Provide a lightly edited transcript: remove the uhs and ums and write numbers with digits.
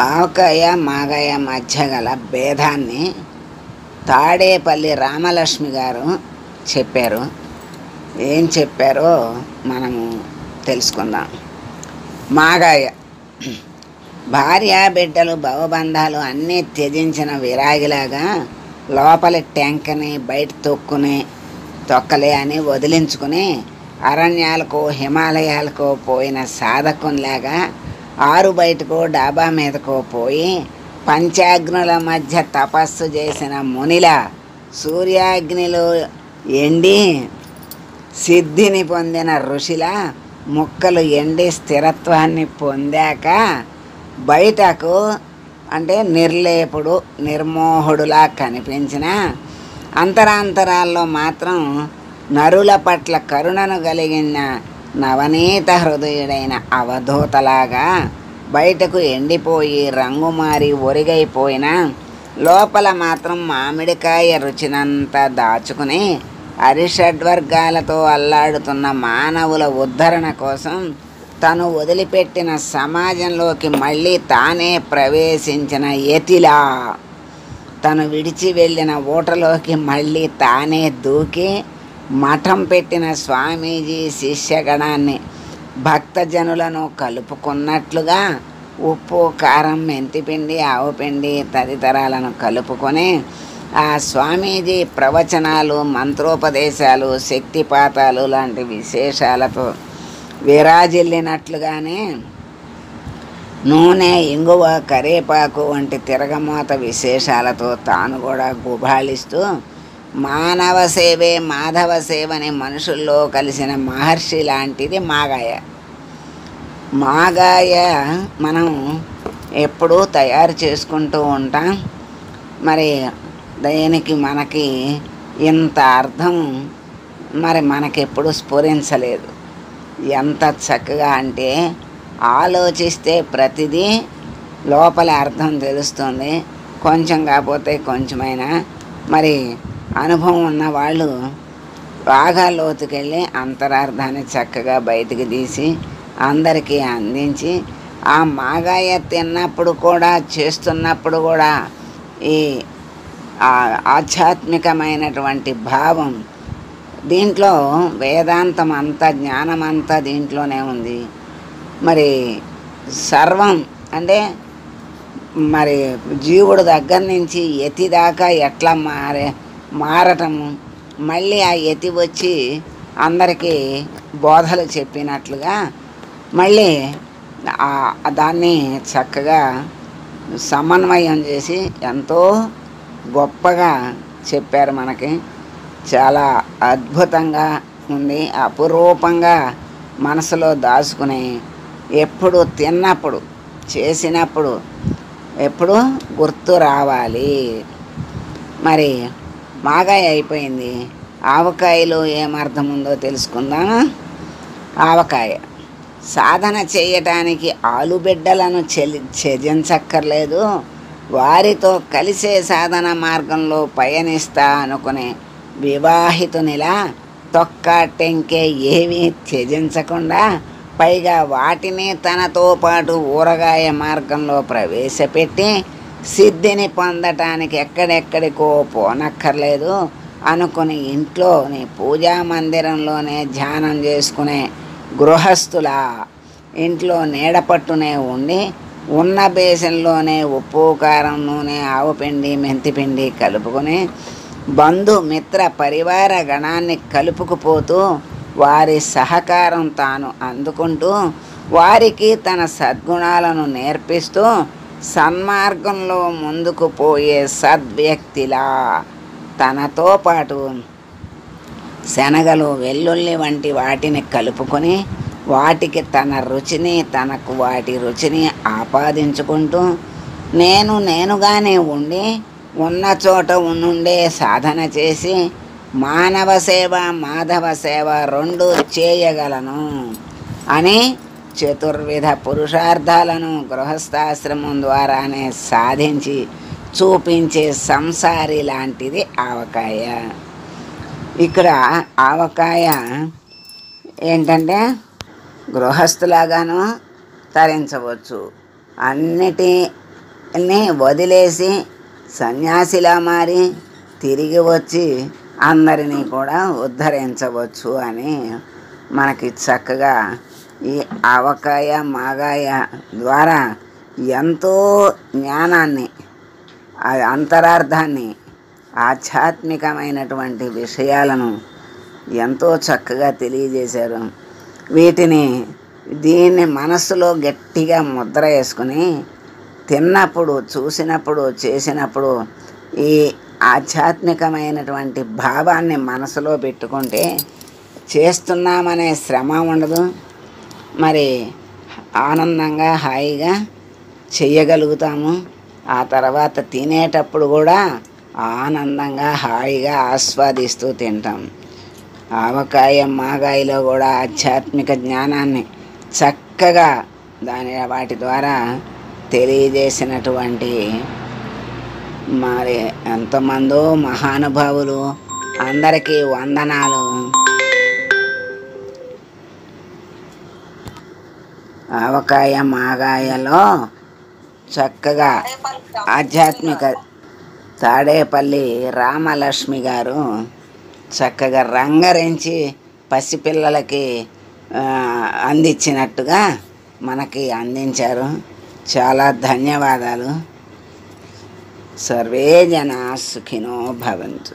ఆవకాయ మాగాయ మధ్య గల భేదాన్ని తాడేపల్లి రామలక్ష్మి గారు చెప్పారు. ఏం చెప్పారో మనము తెలుసుకుందాం. మాగాయ భార్య బిడ్డలు భవబంధాలు అన్నీ త్యజించిన విరాగిలాగా లోపలి ట్యాంక్ని బయట తొక్కలే అని వదిలించుకుని అరణ్యాలకు హిమాలయాలకు పోయిన సాధకునిలాగా ఆరు బయటకో డాబా మీదకో పోయి పంచాగ్నుల మధ్య తపస్సు చేసిన మునిలా సూర్యాగ్నిలో ఎండి సిద్ధిని పొందిన ఋషిలా ముక్కలు ఎండి స్థిరత్వాన్ని పొందాక బయటకు అంటే నిర్లేపుడు నిర్మోహుడులా కనిపించిన అంతరాంతరాల్లో మాత్రం నరుల పట్ల కరుణను కలిగిన నవనీత హృదయుడైన అవధూతలాగా బయటకు ఎండిపోయి రంగు మారి ఒరిగైపోయిన లోపల మాత్రం మామిడికాయ రుచినంతా దాచుకుని అరిషడ్వర్గాలతో అల్లాడుతున్న మానవుల ఉద్ధరణ కోసం తను వదిలిపెట్టిన సమాజంలోకి మళ్ళీ తానే ప్రవేశించిన యతిలా తను విడిచి వెళ్ళిన ఊటలోకి మళ్ళీ తానే దూకి మఠం పెట్టిన స్వామీజీ శిష్యగణాన్ని భక్తజనులను కలుపుకున్నట్లుగా ఉప్పు కారం మెంతిపిండి ఆవుపిండి తదితరాలను కలుపుకొని ఆ స్వామీజీ ప్రవచనాలు మంత్రోపదేశాలు శక్తిపాతాలు లాంటి విశేషాలతో విరాజిల్లినట్లుగానే నూనె ఇంగువ కరేపాకు వంటి తిరగమోత విశేషాలతో తాను కూడా గుబాళిస్తూ మానవ సేవే మాధవ సేవని మనుషుల్లో కలిసిన మహర్షి లాంటిది మాగాయ. మాగాయ మనం ఎప్పుడూ తయారు చేసుకుంటూ ఉంటాం. మరి దీనికి మనకి ఇంత అర్థం మరి మనకెప్పుడు స్ఫురించలేదు. ఎంత చక్కగా అంటే ఆలోచిస్తే ప్రతిదీ లోపల అర్థం తెలుస్తుంది. కొంచెం కాకపోతే కొంచెమైనా మరి అనుభవం ఉన్న వాళ్ళు బాగా లోతుకెళ్ళి అంతరార్థాన్ని చక్కగా బయటికి తీసి అందరికీ అందించి ఆ మాగాయ తిన్నప్పుడు కూడా చేస్తున్నప్పుడు కూడా ఈ ఆధ్యాత్మికమైనటువంటి భావం దీంట్లో వేదాంతం అంతా జ్ఞానం అంతా దీంట్లోనే ఉంది. మరి సర్వం అంటే మరి జీవుడు దగ్గర నుంచి యతి దాకా ఎట్లా మారటము, మళ్ళీ ఆ యతి వచ్చి అందరికీ బోధలు చెప్పినట్లుగా మళ్ళీ దాన్ని చక్కగా సమన్వయం చేసి ఎంతో గొప్పగా చెప్పారు. మనకి చాలా అద్భుతంగా ఉంది. అపురూపంగా మనసులో దాచుకుని ఎప్పుడు తిన్నప్పుడు చేసినప్పుడు ఎప్పుడు గుర్తు రావాలి. మరి మాగాయ అయిపోయింది. ఆవకాయలో ఏమర్థం ఉందో తెలుసుకుందామా. ఆవకాయ సాధన చేయటానికి ఆలుబిడ్డలను త్యజించక్కర్లేదు, వారితో కలిసే సాధన మార్గంలో పయనిస్తా అనుకునే వివాహితునిలా తొక్క టెంకే ఏమీ త్యజించకుండా పైగా వాటిని తనతో పాటు ఊరగాయ మార్గంలో ప్రవేశపెట్టి సిద్ధిని పొందటానికి ఎక్కడెక్కడికో పోనక్కర్లేదు అనుకుని ఇంట్లోని పూజా మందిరంలోనే ధ్యానం చేసుకునే గృహస్థుల ఇంట్లో నీడపట్టునే ఉండి ఉన్న బేసన్లోనే ఉప్పు కారం నూనె ఆవుపిండి మెంతిపిండి కలుపుకొని బంధుమిత్ర పరివార గణాన్ని కలుపుకుపోతూ వారి సహకారం తాను అందుకుంటూ వారికి తన సద్గుణాలను నేర్పిస్తూ సన్మార్గంలో ముందుకు పోయే సద్వ్యక్తిలా తనతో పాటు శనగలు వెల్లుల్లి వంటి వాటిని కలుపుకొని వాటికి తన రుచిని తనకు వాటి రుచిని ఆపాదించుకుంటూ నేనుగానే ఉండి ఉన్న చోట నుండే సాధన చేసి మానవ సేవ మాధవ సేవ రెండు చేయగలను అని చతుర్విధ పురుషార్థాలను గృహస్థాశ్రమం ద్వారానే సాధించి చూపించే సంసారి లాంటిది ఆవకాయ. ఇక్కడ ఆవకాయ ఏంటంటే గృహస్థులాగాను తరించవచ్చు, అన్నిటి వదిలేసి సన్యాసిలా మారి తిరిగి వచ్చి అందరినీ కూడా ఉద్ధరించవచ్చు అని మనకి చక్కగా ఈ ఆవకాయ మాగాయ ద్వారా ఎంతో జ్ఞానాన్ని, అంతరార్థాన్ని, ఆధ్యాత్మికమైనటువంటి విషయాలను ఎంతో చక్కగా తెలియజేశారు. దీన్ని మనస్సులో గట్టిగా ముద్ర వేసుకుని తిన్నప్పుడు, చూసినప్పుడు, చేసినప్పుడు ఈ ఆధ్యాత్మికమైనటువంటి భావాన్ని మనసులో పెట్టుకుంటే చేస్తున్నామనే శ్రమ ఉండదు. మరి ఆనందంగా హాయిగా చెయ్యగలుగుతాము. ఆ తర్వాత తినేటప్పుడు కూడా ఆనందంగా హాయిగా ఆస్వాదిస్తూ తింటాం. ఆవకాయ మాగాయలో కూడా ఆధ్యాత్మిక జ్ఞానాన్ని చక్కగా వాటి ద్వారా తెలియజేసినటువంటి మరి ఎంతమందో మహానుభావులు, అందరికీ వందనాలు. ఆవకాయ మాగాయలో చక్కగా ఆధ్యాత్మిక తాడేపల్లి రామలక్ష్మి గారు చక్కగా రంగరించి పసిపిల్లలకి అందించినట్టుగా మనకి అందించారు. చాలా ధన్యవాదాలు. సర్వే జనా సుఖినో భవంతు.